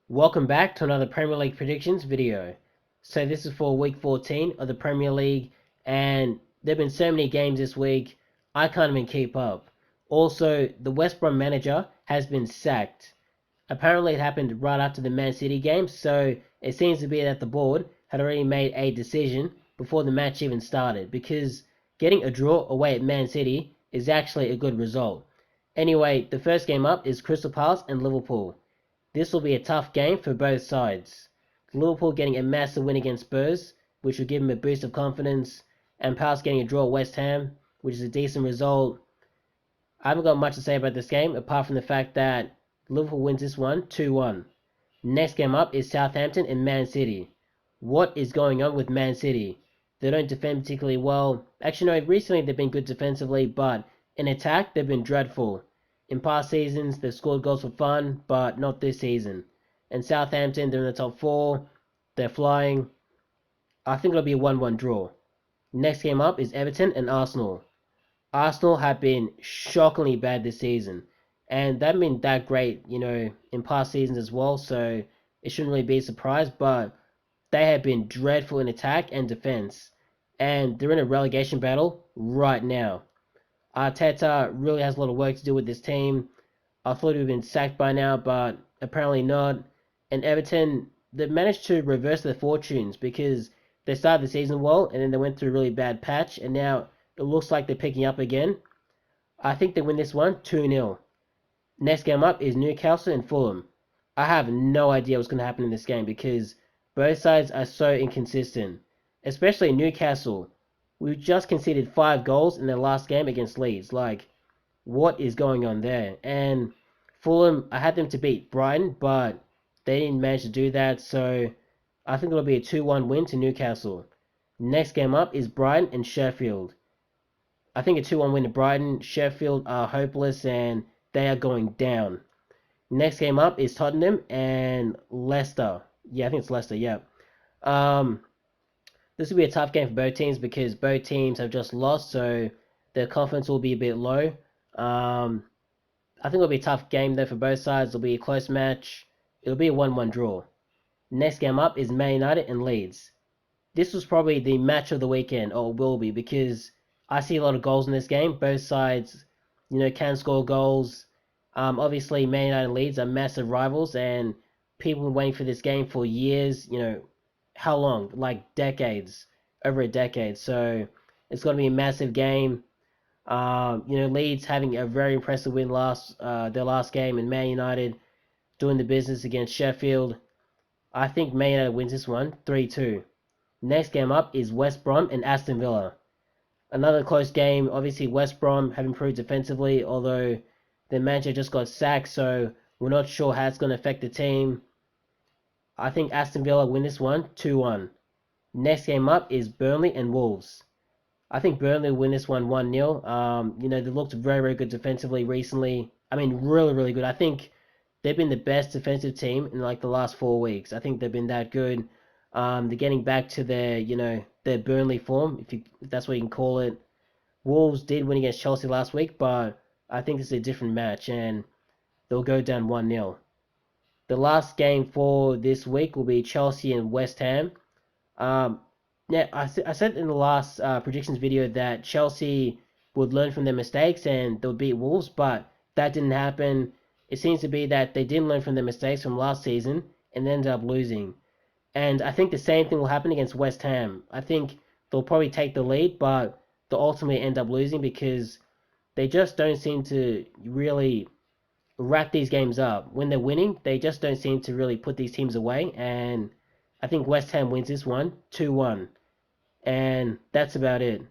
Welcome back to another Premier League predictions video. So this is for week 14 of the Premier League, and there have been so many games this week, I can't even keep up. Also, the West Brom manager has been sacked. Apparently it happened right after the Man City game, so it seems to be that the board had already made a decision before the match even started, because getting a draw away at Man City is actually a good result. Anyway, the first game up is Crystal Palace and Liverpool. This will be a tough game for both sides. Liverpool getting a massive win against Spurs, which will give them a boost of confidence, and Palace getting a draw at West Ham, which is a decent result. I haven't got much to say about this game, apart from the fact that Liverpool wins this one 2-1. Next game up is Southampton and Man City. What is going on with Man City? They don't defend particularly well. Actually, no, recently they've been good defensively, but in attack, they've been dreadful. In past seasons, they've scored goals for fun, but not this season. And Southampton, they're in the top four. They're flying. I think it'll be a 1-1 draw. Next game up is Everton and Arsenal. Arsenal have been shockingly bad this season. And they haven't been that great, in past seasons as well, so it shouldn't really be a surprise, but they have been dreadful in attack and defense. And they're in a relegation battle right now. Arteta really has a lot of work to do with this team. I thought he would have been sacked by now, but apparently not. And Everton, they've managed to reverse their fortunes because they started the season well and then they went through a really bad patch, and now it looks like they're picking up again. I think they win this one 2-0. Next game up is Newcastle and Fulham. I have no idea what's going to happen in this game because both sides are so inconsistent. Especially Newcastle. We just conceded 5 goals in their last game against Leeds. Like, what is going on there? And Fulham, I had them to beat Brighton, but they didn't manage to do that, so I think it'll be a 2-1 win to Newcastle. Next game up is Brighton and Sheffield. I think a 2-1 win to Brighton. Sheffield are hopeless and they are going down. Next game up is Tottenham and Leicester. Yeah, I think it's Leicester, yeah. This will be a tough game for both teams because both teams have just lost, so their confidence will be a bit low. I think it'll be a tough game though for both sides. It'll be a close match. It'll be a 1-1 draw. Next game up is Man United and Leeds. This was probably the match of the weekend, or will be, because I see a lot of goals in this game. Both sides, can score goals. Obviously, Man United and Leeds are massive rivals, and people have been waiting for this game for years. How long? Like decades, over a decade. So it's going to be a massive game. Leeds having a very impressive win their last game, and Man United doing the business against Sheffield. I think Man United wins this one 3-2. Next game up is West Brom and Aston Villa. Another close game. Obviously, West Brom have improved defensively, although their manager just got sacked, so we're not sure how it's going to affect the team. I think Aston Villa win this one 2-1. Next game up is Burnley and Wolves. I think Burnley win this one 1-0. They looked very, very good defensively recently. I mean, really, really good. I think they've been the best defensive team in like the last 4 weeks. I think they've been that good. They're getting back to their Burnley form, if that's what you can call it. Wolves did win against Chelsea last week, but I think this is a different match, and they'll go down 1-0. The last game for this week will be Chelsea and West Ham. Yeah, I said in the last predictions video that Chelsea would learn from their mistakes and they'll beat Wolves, but that didn't happen. It seems to be that they didn't learn from their mistakes from last season and ended up losing. And I think the same thing will happen against West Ham. I think they'll probably take the lead, but they'll ultimately end up losing because they just don't seem to really rack these games up. When they're winning, they just don't seem to really put these teams away, and I think West Ham wins this one 2-1. And that's about it.